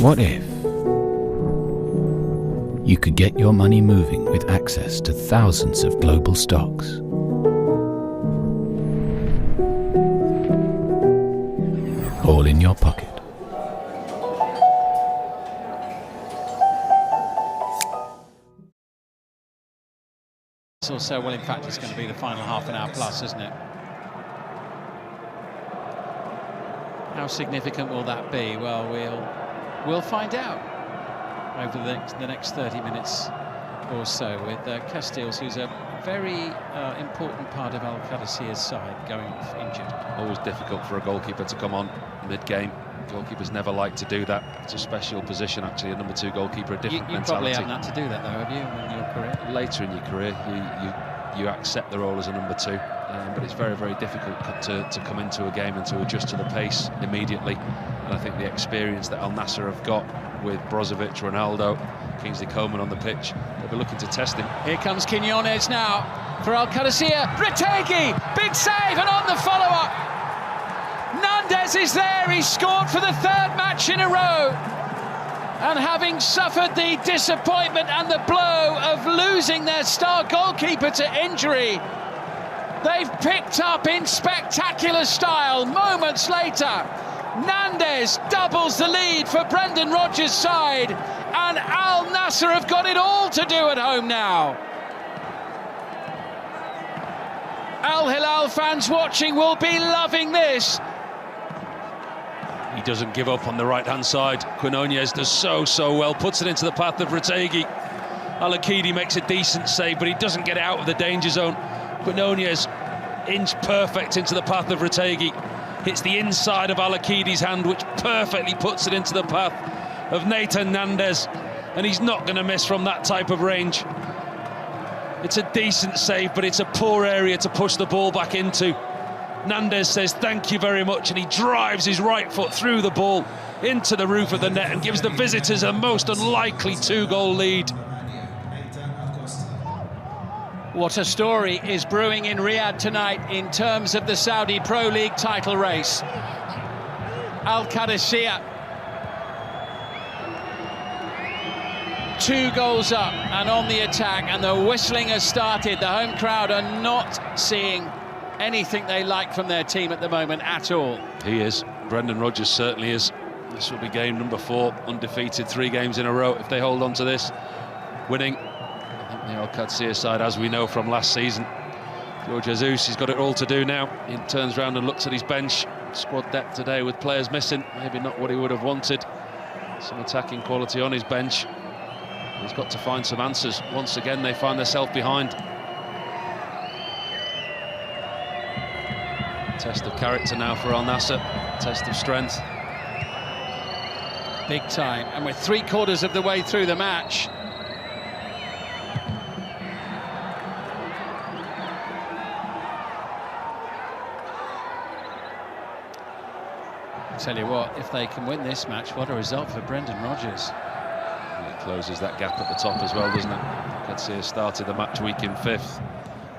What if you could get your money moving with access to thousands of global stocks? All in your pocket. Or so, well, in fact, it's going to be the final half an hour plus, isn't it? How significant will that be? Well, we'll find out over the next 30 minutes or so with Castells, who's a very important part of Al-Qadisiyah's side, going off injured. Always difficult for a goalkeeper to come on mid-game. Goalkeepers never like to do that. It's a special position, actually. A number 2 goalkeeper, a different mentality. You probably haven't had to do that, though, have you, in your career? Later in your career, you accept the role as a number 2, but it's very, very difficult to come into a game and to adjust to the pace immediately. And I think the experience that Al-Nassr have got with Brozovic, Ronaldo, Kingsley Coman on the pitch, they'll be looking to test him. Here comes Quiñones now for Al-Qadisiyah. Retegi, big save, and on the follow-up, Nandez is there. He scored for the 3rd match in a row. And having suffered the disappointment and the blow of losing their star goalkeeper to injury, they've picked up in spectacular style moments later. Nandez doubles the lead for Brendan Rodgers' side, and Al-Nassr have got it all to do at home now. Al Hilal fans watching will be loving this. He doesn't give up on the right-hand side. Quiñones does so well, puts it into the path of Retegi. Al-Akidi makes a decent save, but he doesn't get out of the danger zone. Quiñones, inch perfect into the path of Retegi. Hits the inside of Al-Akidi's hand, which perfectly puts it into the path of Nathan Nandez. And he's not going to miss from that type of range. It's a decent save, but it's a poor area to push the ball back into. Nandez says thank you very much, and he drives his right foot through the ball into the roof of the net and gives the visitors a most unlikely 2-goal lead. What a story is brewing in Riyadh tonight in terms of the Saudi Pro League title race. Al-Qadisiyah 2 goals up and on the attack, and the whistling has started. The home crowd are not seeing anything they like from their team at the moment at all. He is. Brendan Rodgers certainly is. This will be game number 4, undefeated 3 games in a row. If they hold on to this, winning, I think the Al-Qadisiyah side, as we know from last season, George Jesus, he's got it all to do now. He turns around and looks at his bench. Squad depth today with players missing, maybe not what he would have wanted. Some attacking quality on his bench. He's got to find some answers. Once again, they find themselves behind. Test of character now for Al-Nassr, test of strength. Big time, and we're 3/4 of the way through the match. I tell you what, if they can win this match, what a result for Brendan Rodgers. It closes that gap at the top as well, doesn't it? Al-Qadisiyah started the match week in 5th.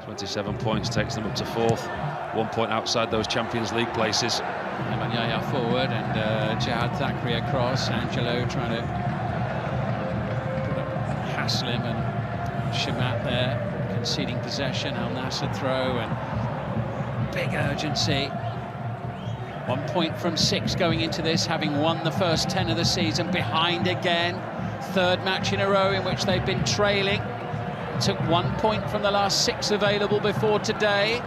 27 points takes them up to 4th. 1 point outside those Champions League places. Yaya forward and Jihad Thakri across. Angelo trying to put up Haslim and Shamat there, conceding possession. Al-Nassr throw and big urgency. 1 point from 6 going into this, having won the first 10 of the season. Behind again. 3rd match in a row in which they've been trailing. Took 1 point from the last 6 available before today.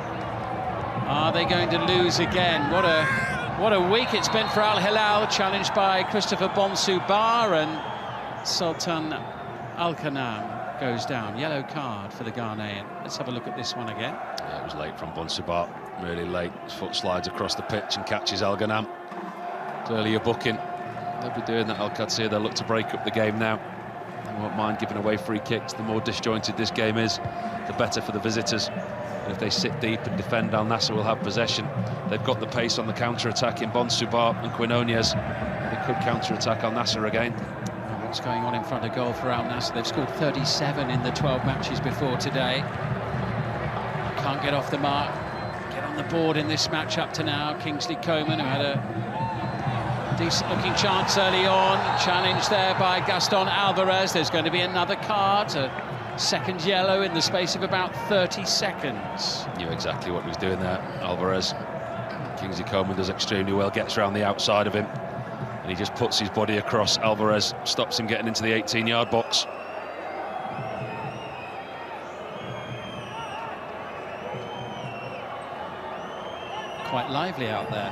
Are they going to lose again? What a week it's been for Al Hilal, challenged by Christopher Bonsubar, and Sultan Al-Kanam goes down. Yellow card for the Ghanaian. Let's have a look at this one again. Yeah, it was late from Bonsubar, really late. His foot slides across the pitch and catches Al-Ghanam. Clearly a booking. They'll be doing that, Al-Qadisiyah. They'll look to break up the game now. They won't mind giving away free kicks. The more disjointed this game is, the better for the visitors. And if they sit deep and defend, Al-Nassr will have possession. They've got the pace on the counter-attack in Bonsubar and Quiñones. They could counter-attack Al-Nassr again. What's going on in front of goal for Al-Nassr? They've scored 37 in the 12 matches before today. Can't get off the mark. Get on the board in this match up to now. Kingsley Coman, who had a Decent looking chance early on, challenge there by Gaston Alvarez. There's going to be another card, a second yellow in the space of about 30 seconds. Knew exactly what he was doing there, Alvarez. Kingsley Coman does extremely well, gets around the outside of him, and he just puts his body across Alvarez, stops him getting into the 18-yard box. Quite lively out there.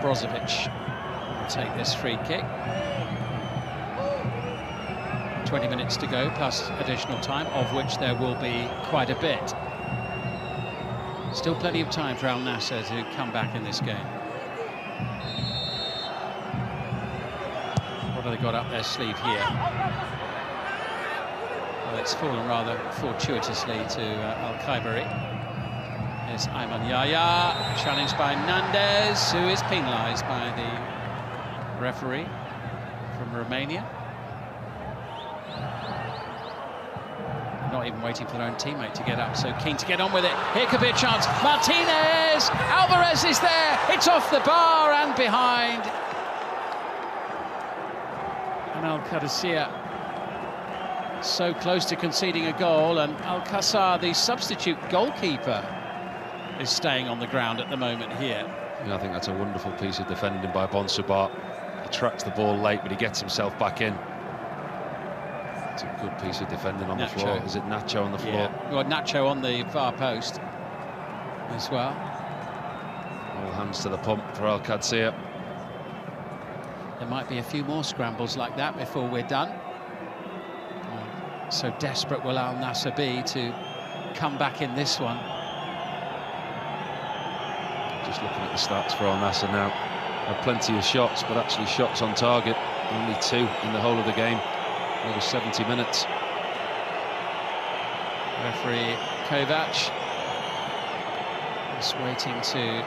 Brozovic will take this free kick. 20 minutes to go, plus additional time, of which there will be quite a bit. Still plenty of time for Al Nassr to come back in this game. What have they got up their sleeve here? Well, it's fallen rather fortuitously to Al-Khaibari. Here's Ayman Yahya, challenged by Nandez, who is penalised by the referee from Romania. Not even waiting for their own teammate to get up, so keen to get on with it. Here could be a chance. Martinez! Alvarez is there! It's off the bar and behind. And Al-Qadisiyah so close to conceding a goal, and Alcaçar, the substitute goalkeeper, is staying on the ground at the moment here. Yeah, I think that's a wonderful piece of defending by Bonsubar. He tracks the ball late, but he gets himself back in. It's a good piece of defending on the floor. Is it Nacho on the floor? Yeah. Well, Nacho on the far post as well. All hands to the pump for Al-Qadisiyah. There might be a few more scrambles like that before we're done. So desperate will Al Nassr be to come back in this one. Just looking at the stats for Al Nassr now. Had plenty of shots, but actually shots on target. Only 2 in the whole of the game. Over 70 minutes. Referee Kovac just waiting to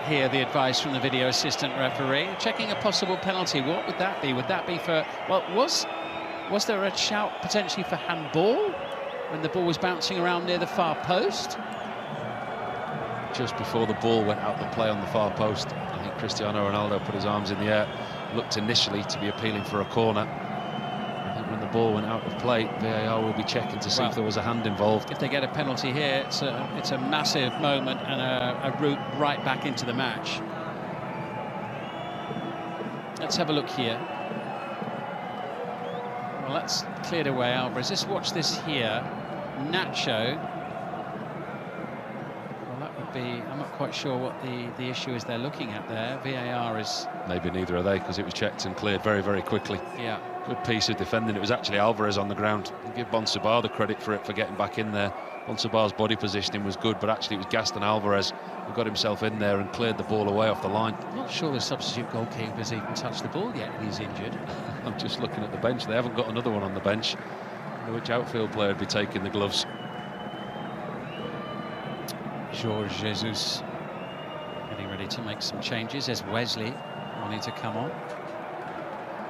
hear the advice from the video assistant referee. Checking a possible penalty. What would that be? Would that be for... Well, was there a shout potentially for handball when the ball was bouncing around near the far post? Just before the ball went out the play on the far post, I think Cristiano Ronaldo put his arms in the air, looked initially to be appealing for a corner. I think when the ball went out of play, VAR will be checking to see if there was a hand involved. If they get a penalty here, it's a massive moment and a route right back into the match. Let's have a look here. Well, that's cleared away, Alvarez. Let's watch this here. Nacho. Well, that would be... I'm not quite sure what the issue is they're looking at there. VAR is... Maybe neither are they, because it was checked and cleared very, very quickly. Yeah. Good piece of defending. It was actually Alvarez on the ground. I'll give Bonsubar the credit for it, for getting back in there. Bonsubar's body positioning was good, but actually it was Gaston Alvarez who got himself in there and cleared the ball away off the line. I'm not sure the substitute goalkeeper's even touched the ball yet, and he's injured. I'm just looking at the bench. They haven't got another one on the bench. I wonder which outfield player would be taking the gloves. Jorge Jesus getting ready to make some changes. There's Wesley wanting to come on.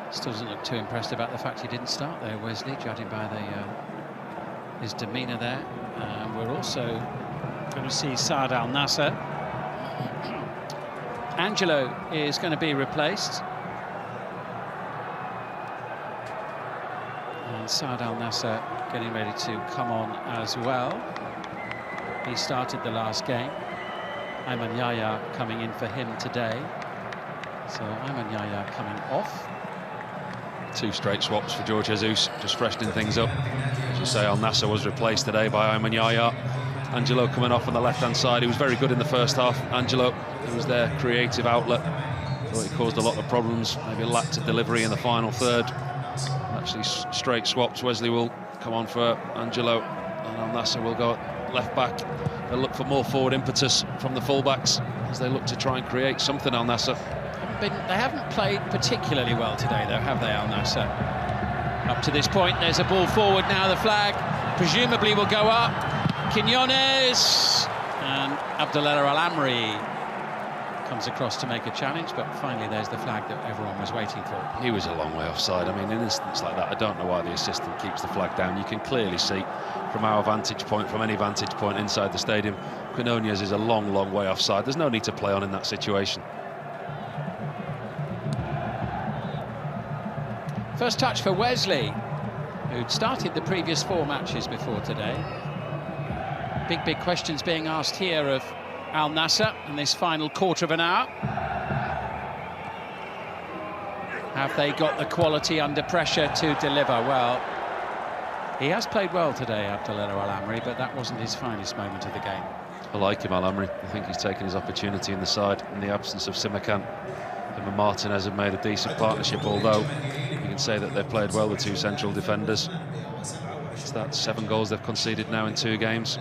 Still doesn't look too impressed about the fact he didn't start there, Wesley, judging by his demeanour there. We're also going to see Saad Al Nassr. Angelo is going to be replaced. And Saad Al Nassr getting ready to come on as well. He started the last game. Ayman Yahya coming in for him today. So Ayman Yahya coming off. 2 straight swaps for Jorge Jesus, just freshening things up. As you say, Al Nassr was replaced today by Ayman Yahya. Angelo coming off on the left-hand side. He was very good in the first half. Angelo, he was their creative outlet. Thought he caused a lot of problems, maybe lacked a delivery in the final third. Actually, straight swaps. Wesley will come on for Angelo, and Al Nassr will go left back. They'll look for more forward impetus from the fullbacks as they look to try and create something, Al Nassr. They haven't played particularly well today, though, have they, Al Nassr? Up to this point, there's a ball forward now. The flag presumably will go up. Quinones and Abdullah Al-Amri Comes across to make a challenge, but finally there's the flag that everyone was waiting for. He was a long way offside. I mean, in an instance like that, I don't know why the assistant keeps the flag down. You can clearly see from our vantage point, from any vantage point inside the stadium, Quinones is a long, long way offside. There's no need to play on in that situation. First touch for Wesley, who'd started the previous 4 matches before today. Big questions being asked here of Al Nassr in this final quarter of an hour. Have they got the quality under pressure to deliver? Well, he has played well today, Abdullah Al-Amri, but that wasn't his finest moment of the game. I like him, Al-Amri. I think he's taken his opportunity in the side. In the absence of Simakan, him and Martinez have made a decent partnership, although you can say that they've played well, the 2 central defenders. It's that 7 goals they've conceded now in 2 games.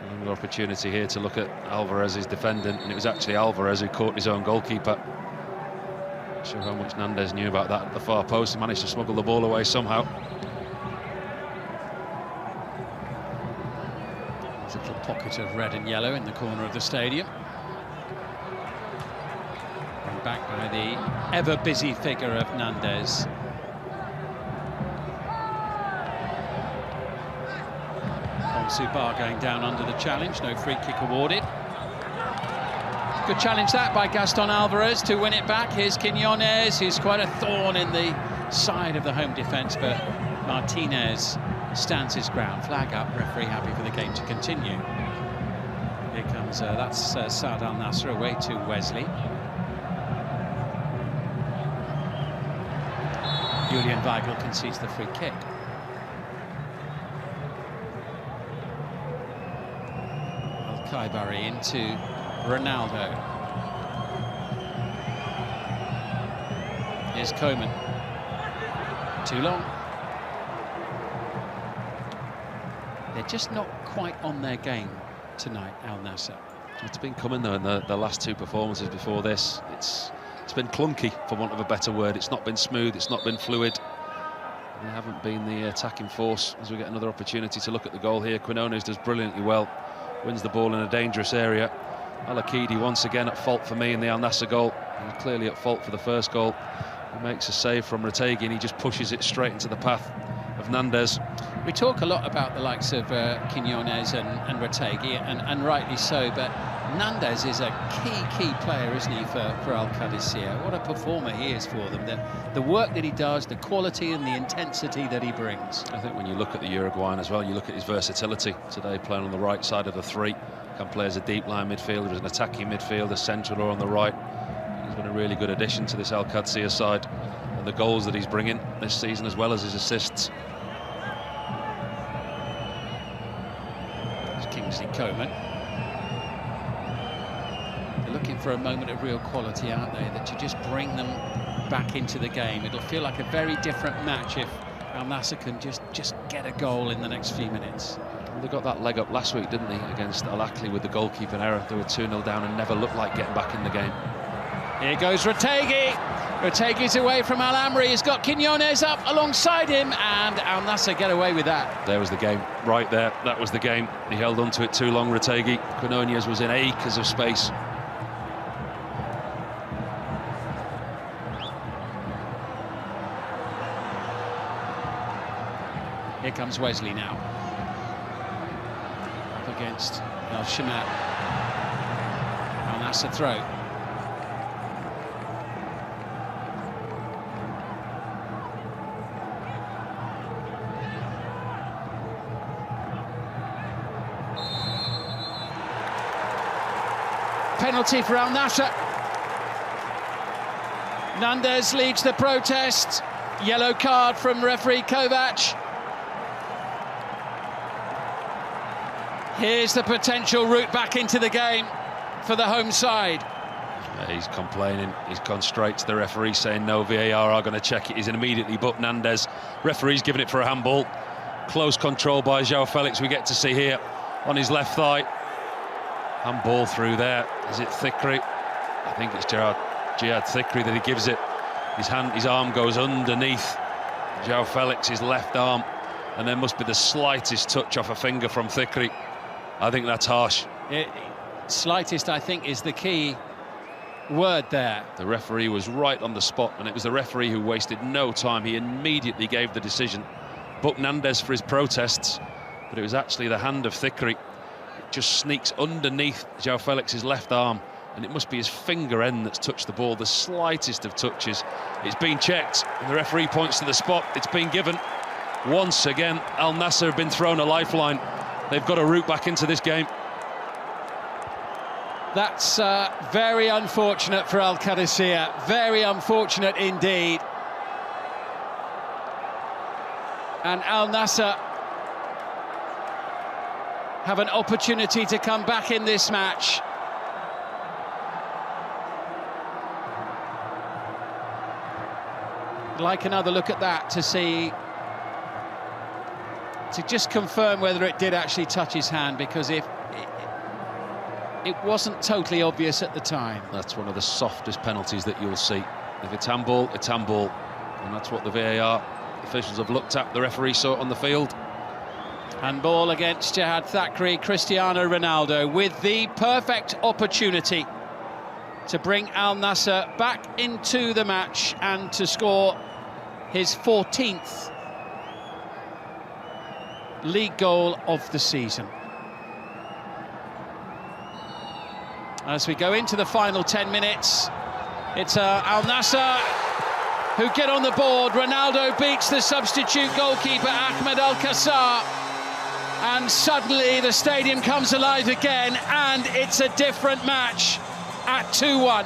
Another opportunity here to look at Alvarez's defending, and it was actually Alvarez who caught his own goalkeeper. Not sure how much Nandez knew about that at the far post. He managed to smuggle the ball away somehow. There's a little pocket of red and yellow in the corner of the stadium. And back by the ever-busy figure of Nandez. Subar going down under the challenge, no free kick awarded. Good challenge that by Gaston Alvarez to win it back. Here's Quinones, who's quite a thorn in the side of the home defence, but Martinez stands his ground. Flag up, referee happy for the game to continue. Here comes, that's Saad Al Nassr away to Wesley. Julian Weigl concedes the free kick. Kaivari into Ronaldo. Here's Coman. Too long. They're just not quite on their game tonight, Al Nassr. It's been coming though in the last 2 performances before this. It's been clunky, for want of a better word. It's not been smooth, it's not been fluid. They haven't been the attacking force. As we get another opportunity to look at the goal here, Quinones does brilliantly well. Wins the ball in a dangerous area. Al-Akidi once again at fault for me in the Al Nassr goal. He's clearly at fault for the first goal. He makes a save from Retegui and he just pushes it straight into the path of Nandez. We talk a lot about the likes of Quinones and Retegui, and rightly so, but Nandez is a key player, isn't he, for Al-Qadisiyah? What a performer he is for them. The work that he does, the quality and the intensity that he brings. I think when you look at the Uruguayan as well, you look at his versatility. Today playing on the right side of the 3, can play as a deep line midfielder, as an attacking midfielder, central or on the right. He's been a really good addition to this Al-Qadisiyah side, and the goals that he's bringing this season as well as his assists. There's Kingsley Coman. Looking for a moment of real quality, aren't they? That you just bring them back into the game. It'll feel like a very different match if Al Nassr can just get a goal in the next few minutes. They got that leg up last week, didn't they, against Al-Akli with the goalkeeping error. They were 2-0 down and never looked like getting back in the game. Here goes Retegui. Retegui's away from Al-Amri. He's got Quinones up alongside him, and Al Nassr get away with that. There was the game, right there. That was the game. He held on to it too long, Retegui. Quinones was in acres of space. Here comes Wesley now. Up against El Shamat. Al Nassr throw. Penalty for Al Nassr. Nandez leads the protest. Yellow card from referee Kovac. Here's the potential route back into the game for the home side. He's complaining. He's gone straight to the referee saying no, VAR are going to check it. He's immediately booked Nandez. Referee's giving it for a handball. Close control by João Felix, we get to see here on his left thigh. Handball through there. Is it Thikri? I think it's Jihad Thikri that he gives it. His arm goes underneath João Felix's left arm, and there must be the slightest touch off a finger from Thikri. I think that's harsh. Slightest, I think, is the key word there. The referee was right on the spot, and it was the referee who wasted no time. He immediately gave the decision. Booked Nandez for his protests, but it was actually the hand of Thickery. It just sneaks underneath João Felix's left arm, and it must be his finger end that's touched the ball, the slightest of touches. It's been checked, and the referee points to the spot. It's been given. Once again, Al Nassr have been thrown a lifeline. They've got a route back into this game. That's very unfortunate for Al Qadisiyah, very unfortunate indeed. And Al Nassr have an opportunity to come back in this match. I'd like another look at that to see, to just confirm whether it did actually touch his hand, because if it wasn't totally obvious at the time. That's one of the softest penalties that you'll see. If it's handball, it's handball. And that's what the VAR officials have looked at. The referee saw it on the field. Handball against Jihad Thackeray, Cristiano Ronaldo, with the perfect opportunity to bring Al Nassr back into the match and to score his 14th league goal of the season. As we go into the final 10 minutes, it's Al Nassr who get on the board. Ronaldo beats the substitute goalkeeper Ahmed Al-Kassar, and suddenly the stadium comes alive again, and it's a different match at 2-1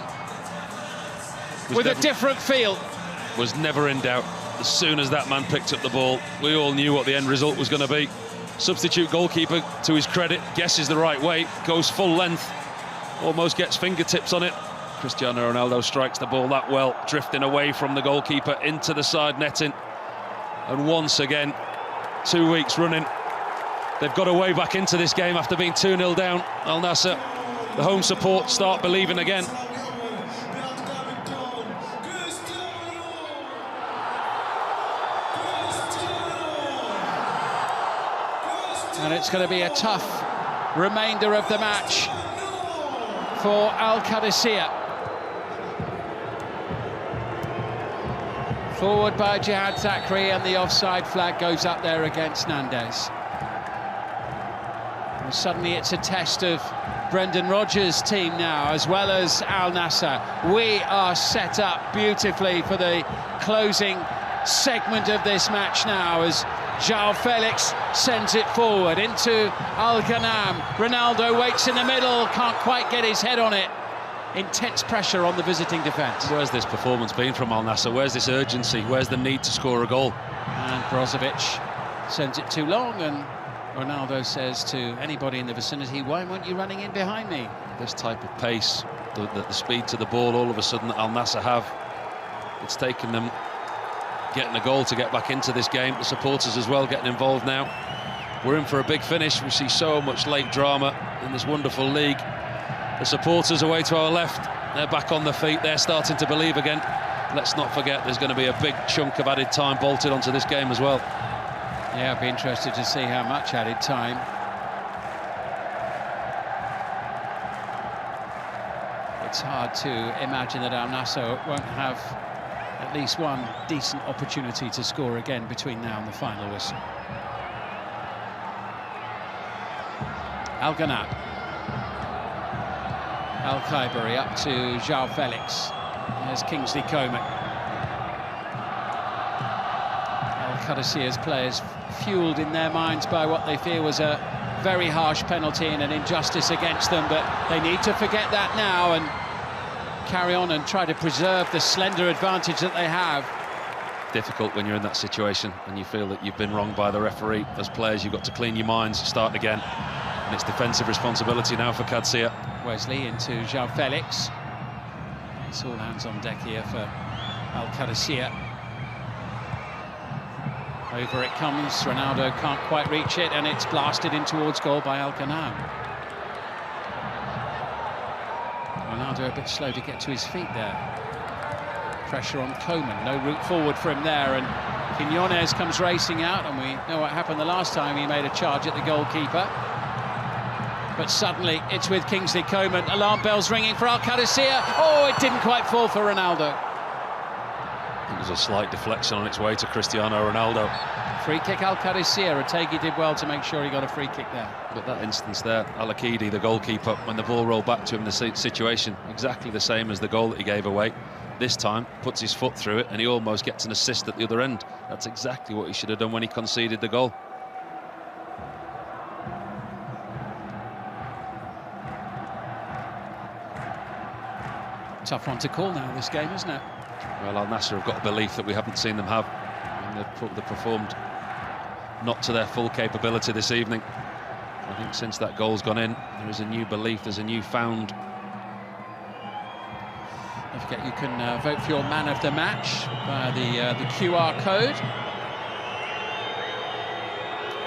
with a different feel. Was never in doubt. As soon as that man picked up the ball, we all knew what the end result was going to be. Substitute goalkeeper, to his credit, guesses the right way, goes full length, almost gets fingertips on it. Cristiano Ronaldo strikes the ball that well, drifting away from the goalkeeper into the side netting. And once again, 2 weeks running, they've got a way back into this game after being 2-0 down. Al Nassr, the home support, start believing again. And it's going to be a tough remainder of the match for Al Qadisiyah. Forward by Jihad Thackeray, and the offside flag goes up there against Nandez. And suddenly it's a test of Brendan Rodgers' team now, as well as Al Nassr. We are set up beautifully for the closing segment of this match now, as João Felix sends it forward into Al-Ghanam. Ronaldo waits in the middle, can't quite get his head on it. Intense pressure on the visiting defence. Where's this performance been from Al Nassr? Where's this urgency? Where's the need to score a goal? And Brozovic sends it too long, and Ronaldo says to anybody in the vicinity, why weren't you running in behind me? This type of pace, the speed to the ball, all of a sudden Al Nassr have. It's taken them getting a goal to get back into this game. The supporters as well getting involved now. We're in for a big finish. We see so much late drama in this wonderful league. The supporters away to our left, they're back on their feet, they're starting to believe again. Let's not forget there's going to be a big chunk of added time bolted onto this game as well. Yeah, I'd be interested to see how much added time. It's hard to imagine that Al Nassr won't have at least one decent opportunity to score again between now and the final whistle. Al-Ghanam. Al-Khaibari up to João Felix. There's Kingsley Coman. Al-Qadisiyah's players fueled in their minds by what they fear was a very harsh penalty and an injustice against them, but they need to forget that now and carry on and try to preserve the slender advantage that they have. Difficult when you're in that situation and you feel that you've been wronged by the referee. As players, you've got to clean your minds, start again. And it's defensive responsibility now for Qadisiyah. Wesley into João Felix. It's all hands on deck here for Al Qadisiyah. Over it comes, Ronaldo can't quite reach it, and it's blasted in towards goal by Al-Ghanam. Ronaldo a bit slow to get to his feet there. Pressure on Coman, no route forward for him there, and Quiñones comes racing out, and we know what happened the last time he made a charge at the goalkeeper. But suddenly it's with Kingsley Coman. Alarm bells ringing for Al-Qadisiyah. Oh, it didn't quite fall for Ronaldo. It was a slight deflection on its way to Cristiano Ronaldo. Free kick Al-Qadisiyah. Otegi did well to make sure he got a free kick there. But that instance there, Al-Akidi, the goalkeeper, when the ball rolled back to him, the situation exactly the same as the goal that he gave away. This time, puts his foot through it and he almost gets an assist at the other end. That's exactly what he should have done when he conceded the goal. Tough one to call now, this game, isn't it? Well, Al-Nassr have got a belief that we haven't seen them have. And they've performed not to their full capability this evening. I think since that goal's gone in, there is a new belief, there's a new found. Don't forget you can vote for your man of the match via the QR code.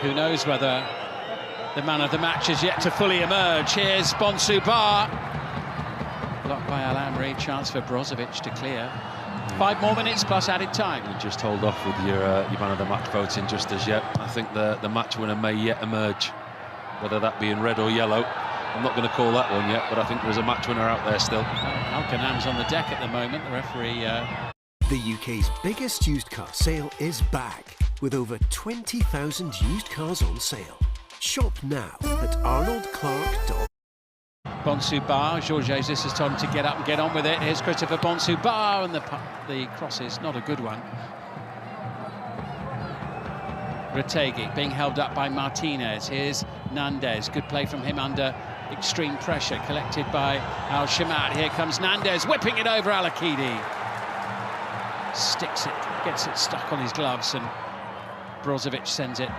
Who knows whether the man of the match is yet to fully emerge. Here's Bonsu Ba. Blocked by Al Amri, chance for Brozovic to clear. 5 more minutes plus added time. You just hold off with your man of the match voting just as yet. I think the match winner may yet emerge, whether that be in red or yellow. I'm not going to call that one yet, but I think there's a match winner out there still. Al-Ghanam's on the deck at the moment, the referee. The UK's biggest used car sale is back, with over 20,000 used cars on sale. Shop now at arnoldclark.com. Bonsu Ba, Jorge Jesus has told him to get up and get on with it. Here's Christopher Bonsu Ba, and the cross is not a good one. Retegi being held up by Martinez. Here's Nandez, good play from him under extreme pressure, collected by Al Shamat. Here comes Nandez, whipping it over Al-Akidi. Sticks it, gets it stuck on his gloves, and Brozovic sends it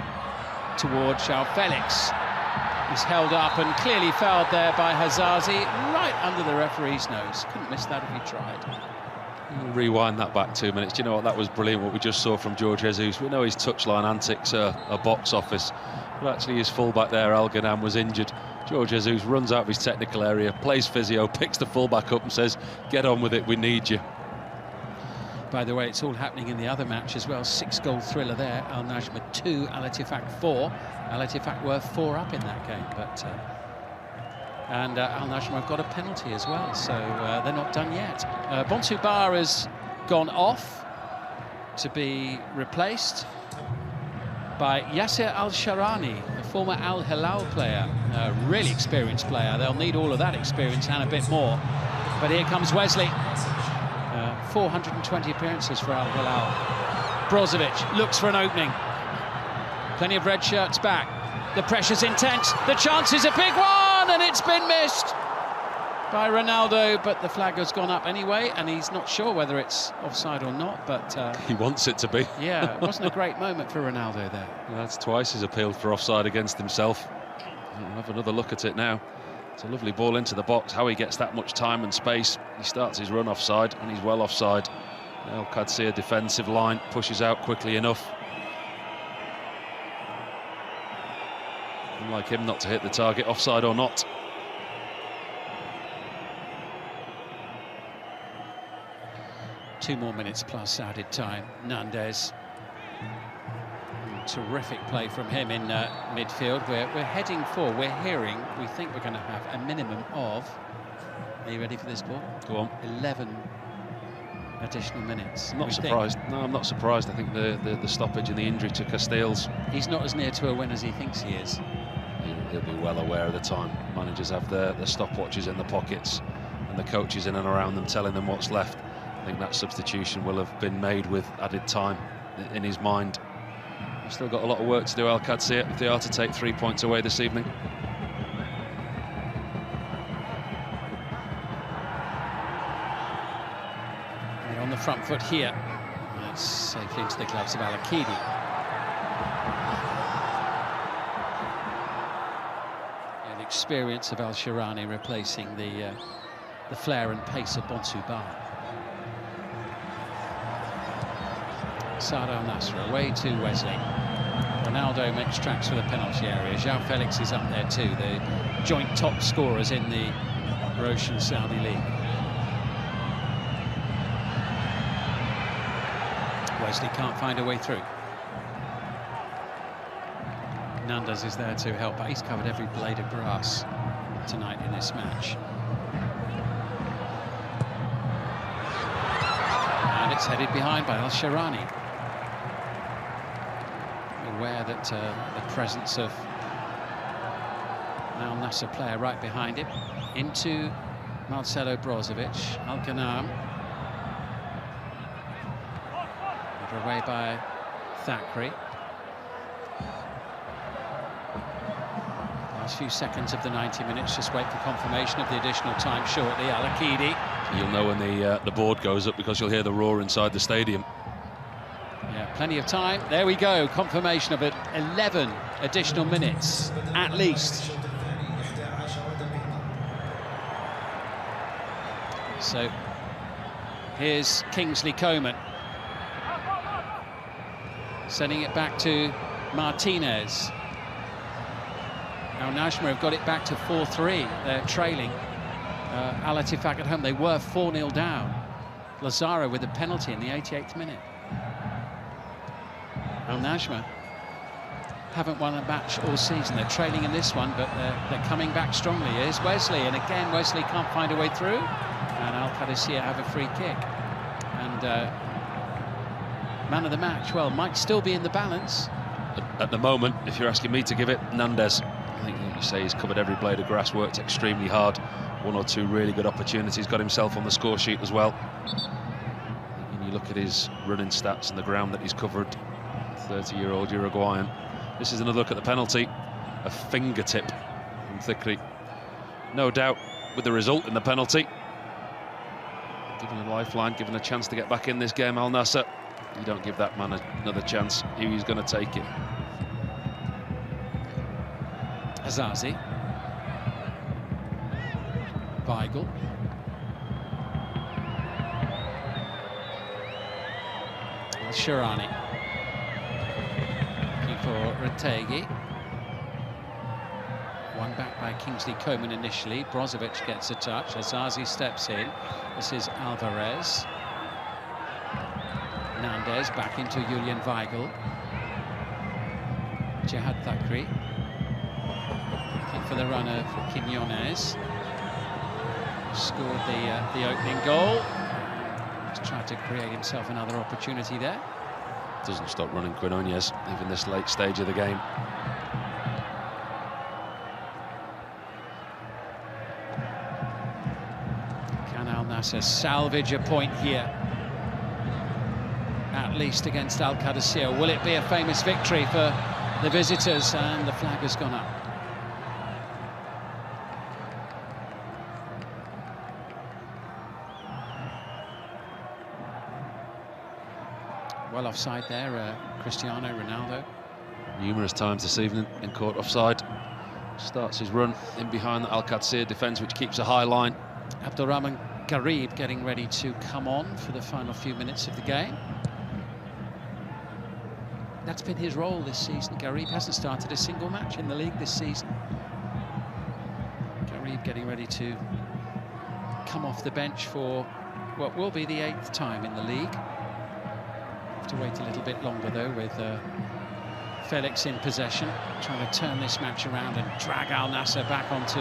toward João Felix. He's held up and clearly fouled there by Hazazi, right under the referee's nose. Couldn't miss that if he tried. We'll rewind that back 2 minutes. Do you know what? That was brilliant, what we just saw from Jorge Jesus. We know his touchline antics are a box office, but actually his fullback there, Al-Ghanam, was injured. Jorge Jesus runs out of his technical area, plays physio, picks the fullback up and says, get on with it, we need you. By the way, it's all happening in the other match as well. 6-goal thriller there. Al Najma 2, Al Ettifaq 4. Al Ettifaq were 4 up in that game, but and Al Najma have got a penalty as well, so they're not done yet. Bonsu Ba has gone off to be replaced by Yasser Al-Sharani, a former Al Hilal player, a really experienced player. They'll need all of that experience and a bit more. But here comes Wesley. 420 appearances for Al Hilal. Brozovic looks for an opening. Plenty of red shirts back. The pressure's intense. The chance is a big one, and it's been missed by Ronaldo, but the flag has gone up anyway, and he's not sure whether it's offside or not, but he wants it to be. Yeah, it wasn't a great moment for Ronaldo there. Well, that's twice he's appealed for offside against himself. We'll have another look at it now. It's a lovely ball into the box. How he gets that much time and space. He starts his run offside, and he's well offside. Al-Qadisiyah defensive line pushes out quickly enough. Unlike him not to hit the target, offside or not. Two more minutes plus added time. Nandez. Terrific play from him in midfield. We're heading for, we think we're going to have a minimum of, are you ready for this, Paul? Go on. 11 additional minutes. I'm not surprised. No, I'm not surprised. I think the stoppage and the injury to Castells. He's not as near to a win as he thinks he is. He'll be well aware of the time. Managers have the stopwatches in the pockets and the coaches in and around them telling them what's left. I think that substitution will have been made with added time in his mind. They've still got a lot of work to do, Al-Qadisiyah, if they are to take 3 points away this evening. They're on the front foot here. That's safely into the gloves of Al-Akidi. Yeah, the experience of Al-Sharani replacing the flair and pace of Bonsu Ba. Saad Al-Nassr away to Wesley. Ronaldo makes tracks for the penalty area. João Felix is up there too, the joint top scorers in the Roshan Saudi League. Wesley can't find a way through. Nandez is there to help, but he's covered every blade of grass. tonight in this match. And it's headed behind by Al-Sharani. Aware that the presence of an al-Nassr player right behind him. Into Marcelo Brozovic, Al-Ghanam. Away by Thackeray. Last few seconds of the 90 minutes, just wait for confirmation of the additional time shortly. Al-Akidi. You'll know when the board goes up because you'll hear the roar inside the stadium. Yeah, plenty of time. There we go, confirmation of it. 11 additional minutes, at least. So, here's Kingsley Coman. Sending it back to Martinez. Now Najma have got it back to 4-3. They're trailing Al Ettifaq at home. They were 4-0 down. Lazaro with a penalty in the 88th minute. Al Najma haven't won a match all season. They're trailing in this one, but they're coming back strongly. Here's Wesley, and again Wesley can't find a way through. And Al Qadisiyah have a free kick. And man of the match, well, might still be in the balance. At the moment, if you're asking me to give it, Nandez. I think you say he's covered every blade of grass, worked extremely hard. One or two really good opportunities, got himself on the score sheet as well. When you look at his running stats and the ground that he's covered, 30-year-old Uruguayan. This is another look at the penalty. A fingertip from Thickery. No doubt with the result in the penalty. Given a lifeline, given a chance to get back in this game, Al Nassr. You don't give that man another chance. He's going to take it. Azazi. Weigl. Al-Sharani. Looking for Retegi. One back by Kingsley Coman initially. Brozovic gets a touch. Azazi steps in. This is Alvarez. Nandez back into Julian Weigl. Jihad Thackeray. Looking for the runner for Quinones. Scored the opening goal. Just tried to create himself another opportunity there. Doesn't stop running, Quinones, even this late stage of the game. Can Al Nassr salvage a point here? At least against Al Qadisiyah. Will it be a famous victory for the visitors? And the flag has gone up. Well offside there, Cristiano Ronaldo. Numerous times this evening in caught offside. Starts his run in behind the Al Qadisiyah defence, which keeps a high line. Abdulrahman Garib getting ready to come on for the final few minutes of the game. That's been his role this season. Garib hasn't started a single match in the league this season. Garib getting ready to come off the bench for what will be the 8th time in the league. Have to wait a little bit longer though, with Felix in possession, trying to turn this match around and drag Al Nassr back onto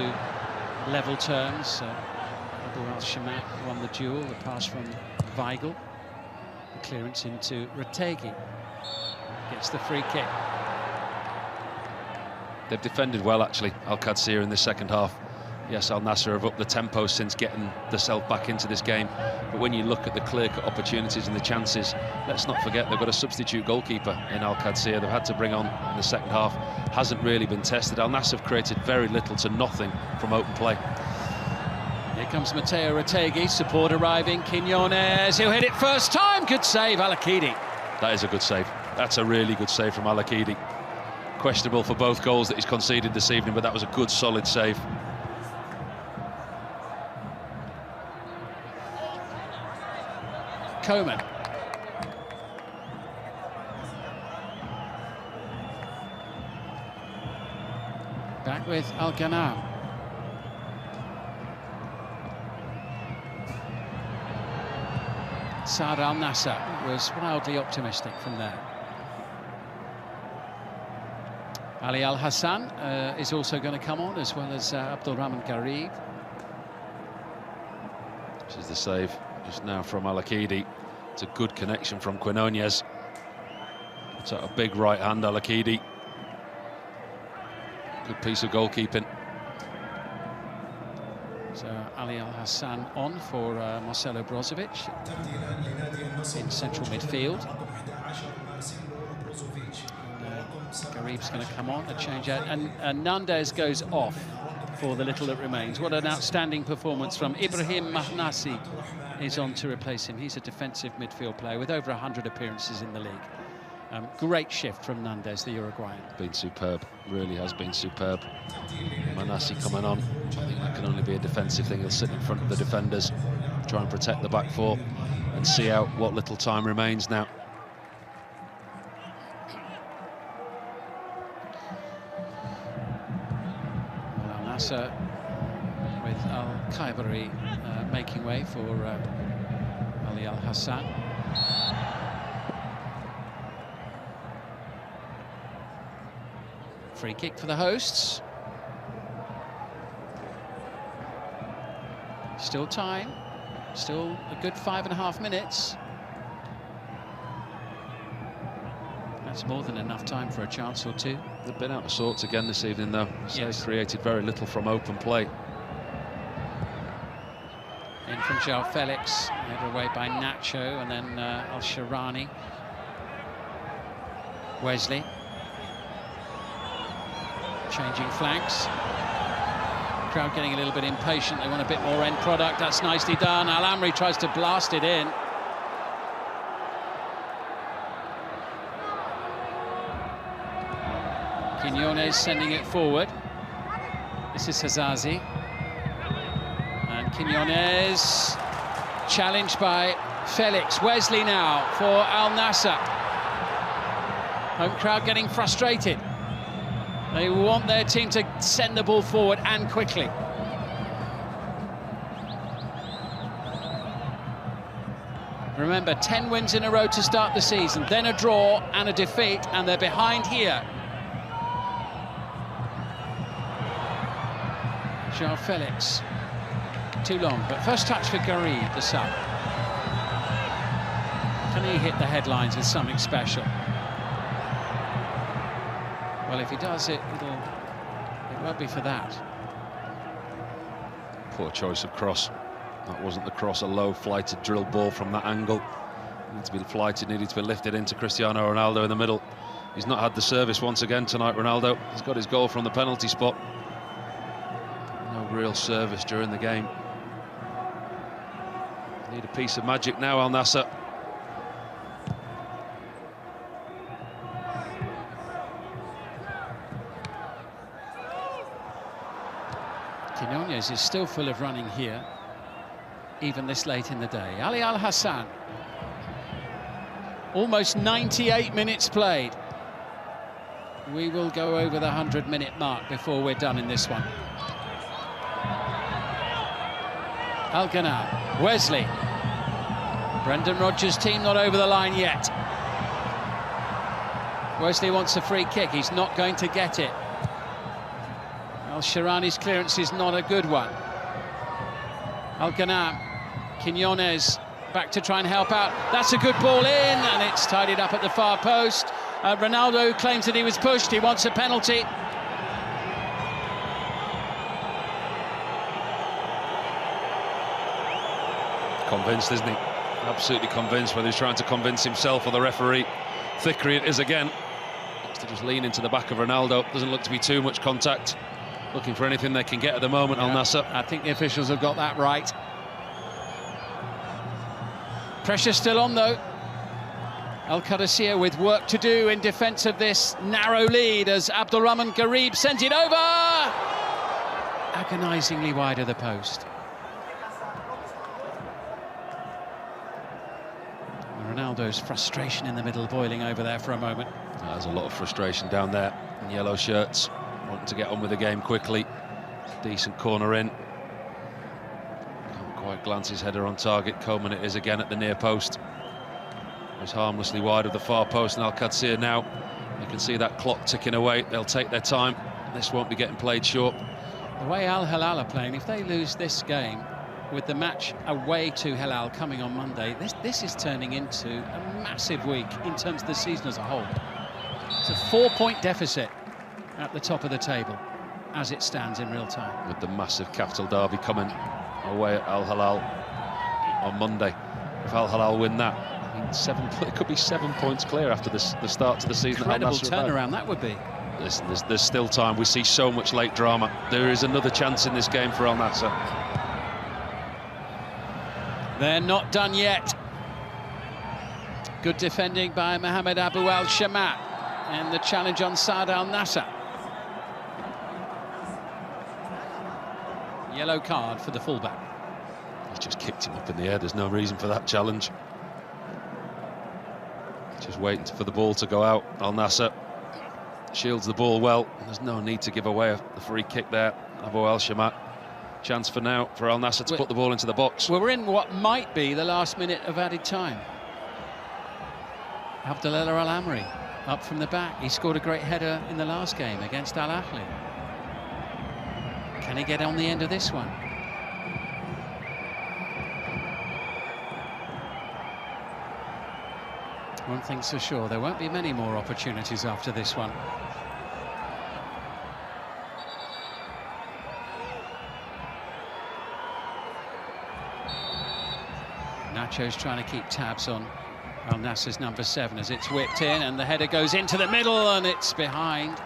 level terms. Abu Al-Shamat won the duel, the pass from Weigl, the clearance into Retegi. Gets the free kick. They've defended well, actually, Al Qadisiyah in this second half. Yes, Al Nassr have upped the tempo since getting themselves back into this game. But when you look at the clear-cut opportunities and the chances, let's not forget they've got a substitute goalkeeper in Al Qadisiyah. They've had to bring on in the second half. Hasn't really been tested. Al Nassr have created very little to nothing from open play. Here comes Matteo Retegi, support arriving. Quinones, he'll hit it first time. Good save, Al-Akidi. That is a good save. That's a really good save from Al-Akidi. Questionable for both goals that he's conceded this evening, but that was a good, solid save. Coman. Back with Al-Ghanam. Saad Al Nassr was wildly optimistic from there. Ali Al-Hassan is also going to come on, as well as Abdulrahman Garib. This is the save just now from Al-Akidi. It's a good connection from Quinones. It's a big right hand, Al-Akidi. Good piece of goalkeeping. So Ali Al-Hassan on for Marcelo Brozovic in central midfield. Garib's going to come on, a change out, and Nandez goes off for the little that remains. What an outstanding performance from Ibrahim Mahnasi is on to replace him. He's a defensive midfield player with over 100 appearances in the league. Great shift from Nandez, the Uruguayan. Been superb, really has been superb. Mahnasi coming on, I think that can only be a defensive thing. He'll sit in front of the defenders, try and protect the back four and see out what little time remains now. Al-Nassr with Al-Khaibari making way for Ali Al-Hassan. Free kick for the hosts. Still time, still a good 5.5 minutes. That's more than enough time for a chance or two. They've been out of sorts again this evening, though. So yes. They've created very little from open play. In from João Felix, led away by Nacho, and then Al-Sharani. Wesley. Changing flanks. Crowd getting a little bit impatient. They want a bit more end product. That's nicely done. Al-Amri tries to blast it in. Quinones sending it forward. This is Hazazi. And Quinones challenged by Felix. Wesley now for Al-Nassr. Home crowd getting frustrated. They want their team to send the ball forward and quickly. Remember, 10 wins in a row to start the season, then a draw and a defeat, and they're behind here. João Felix, too long, but first touch for Garib, the sub. Can he hit the headlines with something special? Well, if he does, it won't be for that. Poor choice of cross. That wasn't the cross, a low flighted drill ball from that angle. Needed to be flighted, needed to be lifted into Cristiano Ronaldo in the middle. He's not had the service once again tonight, Ronaldo. He's got his goal from the penalty spot. No real service during the game. Need a piece of magic now, Al-Nassr. Quinones is still full of running here, even this late in the day. Ali Al-Hassan, almost 98 minutes played. We will go over the 100-minute mark before we're done in this one. Al-Ghanam, Wesley. Brendan Rodgers' team not over the line yet. Wesley wants a free kick, he's not going to get it. Al-Sharani's clearance is not a good one. Al-Ghanam, Quinones back to try and help out. That's a good ball in, and it's tidied up at the far post. Ronaldo claims that he was pushed, he wants a penalty. Convinced, isn't he? Absolutely convinced, whether he's trying to convince himself or the referee. Thickery it is again. Looks to just lean into the back of Ronaldo. Doesn't look to be too much contact. Looking for anything they can get at the moment, Al-Nassr. I think the officials have got that right. Pressure still on, though. Al-Qadisiyah with work to do in defence of this narrow lead as Abdulrahman Garib sends it over! Agonisingly wide of the post. Ronaldo's frustration in the middle boiling over there for a moment. There's a lot of frustration down there in yellow shirts. Wanting to get on with the game quickly. Decent corner in. Can't quite glance his header on target. Coleman it is again at the near post. Was harmlessly wide of the far post, and Al-Qadisiyah now can see that clock ticking away. They'll take their time. This won't be getting played short. The way Al Hilal are playing, if they lose this game, with the match away to Hilal coming on Monday, this is turning into a massive week in terms of the season as a whole. It's a 4-point deficit at the top of the table as it stands in real time. With the massive capital derby coming away at Al Hilal on Monday. If Al Hilal win that, I mean, it could be 7 points clear after the start to the season. Incredible turnaround that would be. Listen, there's still time. We see so much late drama. There is another chance in this game for Al Nassr. They're not done yet. Good defending by Mohamed Abu Al-Shamat, and the challenge on Saad Al-Nassr. Yellow card for the fullback. He just kicked him up in the air. There's no reason for that challenge. Just waiting for the ball to go out. Al Nassr shields the ball well. There's no need to give away the free kick there. Abu Al-Shamat. Chance for now for Al Nassr to put the ball into the box. Well, we're in what might be the last minute of added time. Abdullah Al-Amri up from the back. He scored a great header in the last game against Al Ahly. Can he get on the end of this one? One thing's for sure, there won't be many more opportunities after this one. Nacho's trying to keep tabs on Al Nassr's number 7 as it's whipped in, and the header goes into the middle and it's behind.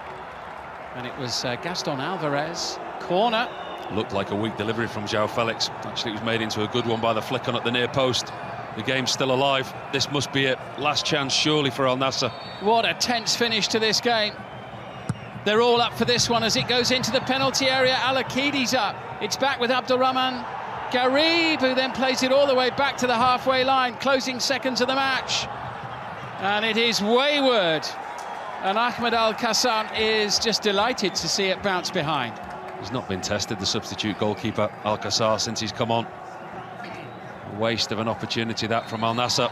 And it was Gaston Alvarez. Corner. Looked like a weak delivery from João Felix. Actually, it was made into a good one by the flick on at the near post. The game's still alive. This must be it. Last chance, surely, for Al Nassr. What a tense finish to this game. They're all up for this one as it goes into the penalty area. Al-Akidi's up. It's back with Abdurrahman Garib, who then plays it all the way back to the halfway line, closing seconds of the match. And it is wayward. And Ahmed Al-Kassan is just delighted to see it bounce behind. He's not been tested, the substitute goalkeeper, Al-Kassar, since he's come on. A waste of an opportunity, that, from Al Nassr.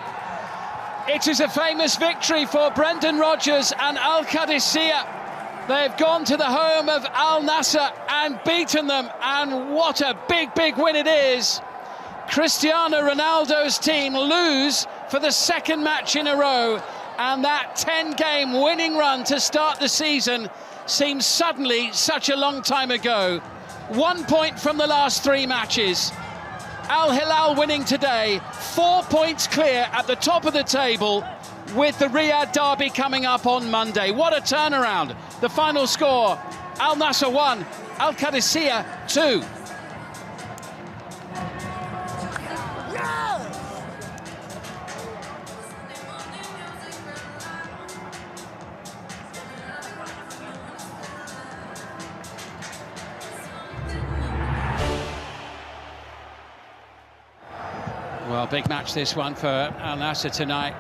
It is a famous victory for Brendan Rodgers and Al-Qadisiyah. They've gone to the home of Al Nassr and beaten them, and what a big, big win it is. Cristiano Ronaldo's team lose for the second match in a row, and that 10-game winning run to start the season seems suddenly such a long time ago. 1 point from the last 3 matches. Al Hilal winning today, 4 points clear at the top of the table, with the Riyadh derby coming up on Monday. What a turnaround. The final score, Al Nassr 1, Al-Qadisiyah 2. Well, big match this one for Al Nassr tonight.